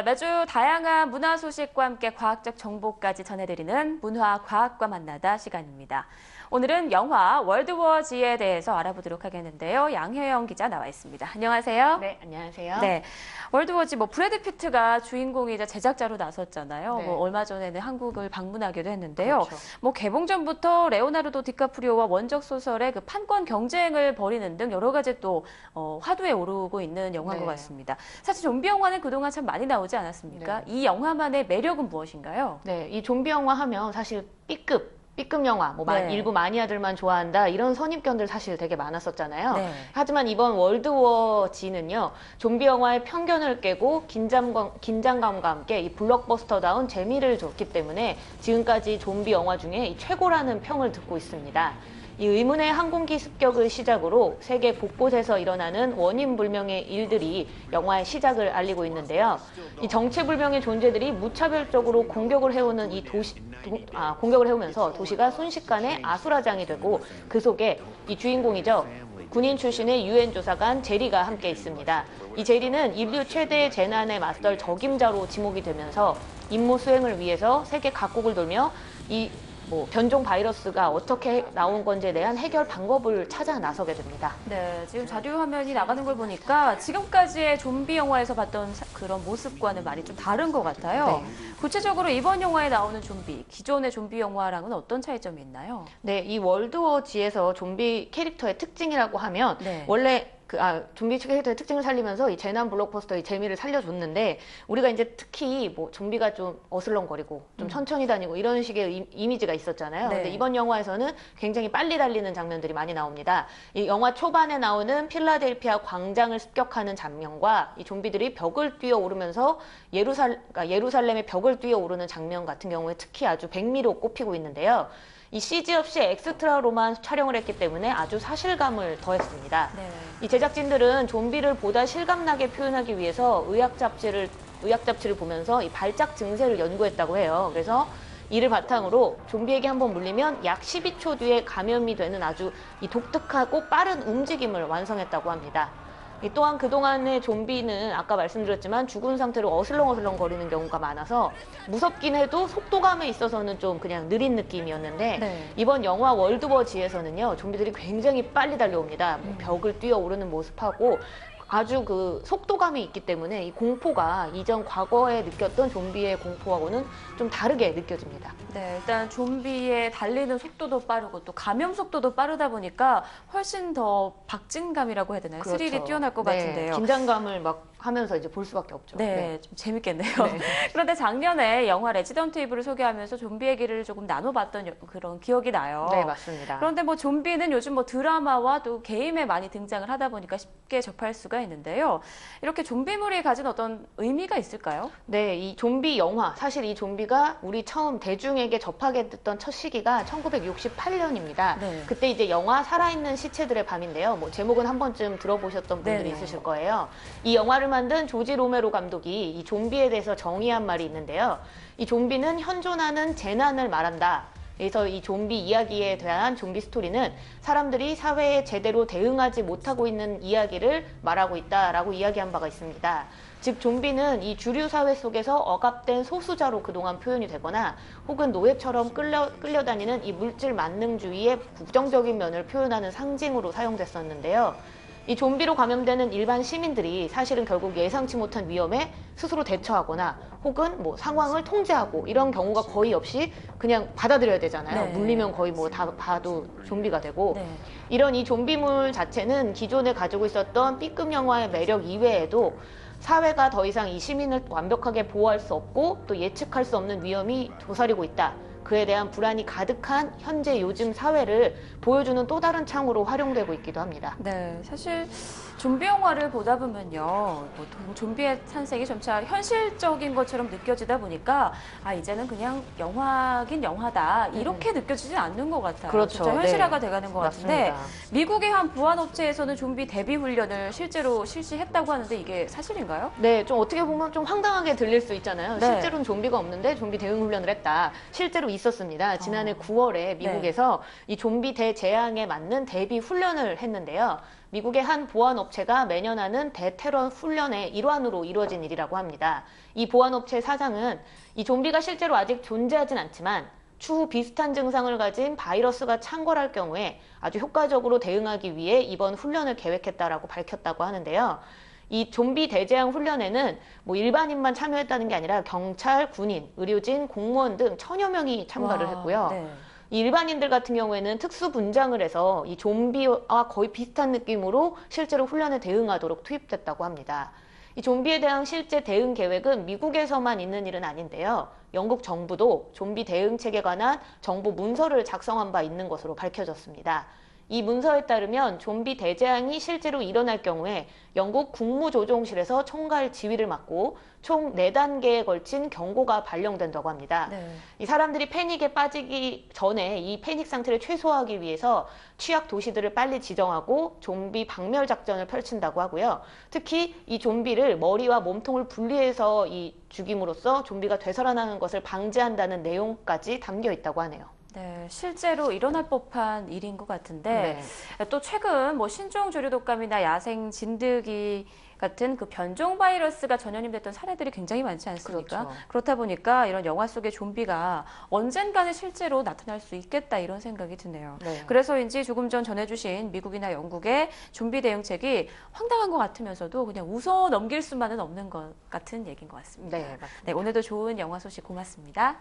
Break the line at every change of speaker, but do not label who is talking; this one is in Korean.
매주 다양한 문화 소식과 함께 과학적 정보까지 전해드리는 문화과학과 만나다 시간입니다. 오늘은 영화 월드워 Z에 대해서 알아보도록 하겠는데요. 양혜영 기자 나와 있습니다. 안녕하세요.
네, 안녕하세요.
네, 월드워 Z 브래드 피트가 주인공이자 제작자로 나섰잖아요.
네.
얼마 전에는 한국을 방문하기도 했는데요.
그렇죠.
개봉 전부터 레오나르도 디카프리오와 원작 소설의 그 판권 경쟁을 벌이는 등 여러 가지 또 화두에 오르고 있는 영화인 것 같습니다. 사실 좀비 영화는 그동안 참 많이 나오지 않았습니까? 이 영화만의 매력은 무엇인가요?
네, 이 좀비 영화 하면 사실 B급 영화,
네.
일부 마니아들만 좋아한다 이런 선입견들 사실 되게 많았었잖아요.
네.
하지만 이번 월드워 Z는요, 좀비 영화의 편견을 깨고 긴장감과 함께 이 블록버스터다운 재미를 줬기 때문에 지금까지 좀비 영화 중에 이 최고라는 평을 듣고 있습니다. 이 의문의 항공기 습격을 시작으로 세계 곳곳에서 일어나는 원인 불명의 일들이 영화의 시작을 알리고 있는데요. 이 정체불명의 존재들이 무차별적으로 공격을 해오는 공격을 해오면서 도시가 순식간에 아수라장이 되고 그 속에 이 주인공이죠. 군인 출신의 유엔 조사관 제리가 함께 있습니다. 이 제리는 인류 최대의 재난에 맞설 적임자로 지목이 되면서 임무 수행을 위해서 세계 각국을 돌며 변종 바이러스가 어떻게 나온 건지에 대한 해결 방법을 찾아 나서게 됩니다.
네, 지금 자료 화면이 나가는 걸 보니까 지금까지의 좀비 영화에서 봤던 그런 모습과는 많이 좀 다른 것 같아요.
네.
구체적으로 이번 영화에 나오는 좀비, 기존의 좀비 영화랑은 어떤 차이점이 있나요?
네, 이 월드워 Z에서 좀비 캐릭터의 특징이라고 하면
네.
원래 좀비 캐릭터의 특징을 살리면서 이 재난 블록버스터의 재미를 살려줬는데 우리가 이제 특히 좀비가 좀 어슬렁거리고 좀 천천히 다니고 이런 식의 이미지가 있었잖아요.
네.
근데 이번 영화에서는 굉장히 빨리 달리는 장면들이 많이 나옵니다. 이 영화 초반에 나오는 필라델피아 광장을 습격하는 장면과 이 좀비들이 벽을 뛰어오르면서 예루살렘의 벽을 뛰어오르는 장면 같은 경우에 특히 아주 백미로 꼽히고 있는데요. 이 CG 없이 엑스트라로만 촬영을 했기 때문에 아주 사실감을 더했습니다.
네.
이 제작진들은 좀비를 보다 실감나게 표현하기 위해서 의학 잡지를 보면서 이 발작 증세를 연구했다고 해요. 그래서 이를 바탕으로 좀비에게 한번 물리면 약 12초 뒤에 감염이 되는 아주 이 독특하고 빠른 움직임을 완성했다고 합니다. 또한 그동안의 좀비는 아까 말씀드렸지만 죽은 상태로 어슬렁어슬렁 거리는 경우가 많아서 무섭긴 해도 속도감에 있어서는 좀 그냥 느린 느낌이었는데
네.
이번 영화 월드워 Z에서는요, 좀비들이 굉장히 빨리 달려옵니다. 벽을 뛰어오르는 모습하고 아주 그 속도감이 있기 때문에 이 공포가 이전 과거에 느꼈던 좀비의 공포하고는 좀 다르게 느껴집니다.
네, 일단 좀비의 달리는 속도도 빠르고 또 감염 속도도 빠르다 보니까 훨씬 더 박진감이라고 해야 되나요?
그렇죠.
스릴이 뛰어날 것
네,
같은데요.
긴장감을 막 하면서 이제 볼 수밖에 없죠.
네, 좀 재밌겠네요.
네.
그런데 작년에 영화 레지던트 이블을 소개하면서 좀비 얘기를 조금 나눠봤던 그런 기억이 나요.
네, 맞습니다.
그런데 좀비는 요즘 드라마와 또 게임에 많이 등장을 하다 보니까 쉽게 접할 수가 있는데요. 이렇게 좀비물이 가진 어떤 의미가 있을까요?
네, 이 좀비 영화, 사실 이 좀비가 우리 처음 대중에게 접하게 됐던 첫 시기가 1968년입니다.
네.
그때 이제 영화 살아있는 시체들의 밤인데요. 제목은 한 번쯤 들어보셨던 분들이
네네.
있으실 거예요. 이 영화를 만든 조지 로메로 감독이 이 좀비에 대해서 정의한 말이 있는데요. 이 좀비는 현존하는 재난을 말한다. 그래서 이 좀비 이야기에 대한 좀비 스토리는 사람들이 사회에 제대로 대응하지 못하고 있는 이야기를 말하고 있다라고 이야기한 바가 있습니다. 즉 좀비는 이 주류 사회 속에서 억압된 소수자로 그동안 표현이 되거나 혹은 노예처럼 끌려다니는 이 물질 만능주의의 부정적인 면을 표현하는 상징으로 사용됐었는데요. 이 좀비로 감염되는 일반 시민들이 사실은 결국 예상치 못한 위험에 스스로 대처하거나 혹은 상황을 통제하고 이런 경우가 거의 없이 그냥 받아들여야 되잖아요.
네.
물리면 거의 다 봐도 좀비가 되고
네.
이런 이 좀비물 자체는 기존에 가지고 있었던 B급 영화의 매력 이외에도 사회가 더 이상 이 시민을 완벽하게 보호할 수 없고 또 예측할 수 없는 위험이 도사리고 있다. 그에 대한 불안이 가득한 현재 요즘 사회를 보여주는 또 다른 창으로 활용되고 있기도 합니다.
네, 사실 좀비 영화를 보다 보면요, 좀비의 탄생이 점차 현실적인 것처럼 느껴지다 보니까 이제는 그냥 영화긴 영화다 이렇게 느껴지지 않는 것 같아요.
그렇죠.
진짜 현실화가
네.
돼가는 것 같은데
맞습니다.
미국의 한 부안업체에서는 좀비 대비 훈련을 실제로 실시했다고 하는데 이게 사실인가요?
네, 좀 어떻게 보면 좀 황당하게 들릴 수 있잖아요.
네.
실제로는 좀비가 없는데 좀비 대응 훈련을 했다. 실제로 있었습니다. 지난해 9월에 미국에서 이 좀비 대재앙에 맞는 대비 훈련을 했는데요. 미국의 한 보안업체가 매년 하는 대테러 훈련의 일환으로 이루어진 일이라고 합니다. 이 보안업체 사장은 이 좀비가 실제로 아직 존재하진 않지만 추후 비슷한 증상을 가진 바이러스가 창궐할 경우에 아주 효과적으로 대응하기 위해 이번 훈련을 계획했다라고 밝혔다고 하는데요. 이 좀비 대재앙 훈련에는 뭐 일반인만 참여했다는 게 아니라 경찰, 군인, 의료진, 공무원 등 천여 명이 참가를 했고요.
네.
이 일반인들 같은 경우에는 특수 분장을 해서 이 좀비와 거의 비슷한 느낌으로 실제로 훈련에 대응하도록 투입됐다고 합니다. 이 좀비에 대한 실제 대응 계획은 미국에서만 있는 일은 아닌데요. 영국 정부도 좀비 대응책에 관한 정부 문서를 작성한 바 있는 것으로 밝혀졌습니다. 이 문서에 따르면 좀비 대재앙이 실제로 일어날 경우에 영국 국무조종실에서 총괄 지휘를 맡고 총 4단계에 걸친 경고가 발령된다고 합니다.
네.
이 사람들이 패닉에 빠지기 전에 이 패닉 상태를 최소화하기 위해서 취약 도시들을 빨리 지정하고 좀비 박멸 작전을 펼친다고 하고요. 특히 이 좀비를 머리와 몸통을 분리해서 죽임으로써 좀비가 되살아나는 것을 방지한다는 내용까지 담겨 있다고 하네요.
네, 실제로 일어날 법한 일인 것 같은데 또 최근 뭐 신종 조류 독감이나 야생 진드기 같은 그 변종 바이러스가 전염됐던 사례들이 굉장히 많지 않습니까?
그렇죠.
그렇다 보니까 이런 영화 속의 좀비가 언젠가는 실제로 나타날 수 있겠다 이런 생각이 드네요.
네.
그래서인지 조금 전 전해주신 미국이나 영국의 좀비 대응책이 황당한 것 같으면서도 그냥 웃어 넘길 수만은 없는 것 같은 얘기인 것 같습니다.
네, 맞습니다.
네, 오늘도 좋은 영화 소식 고맙습니다.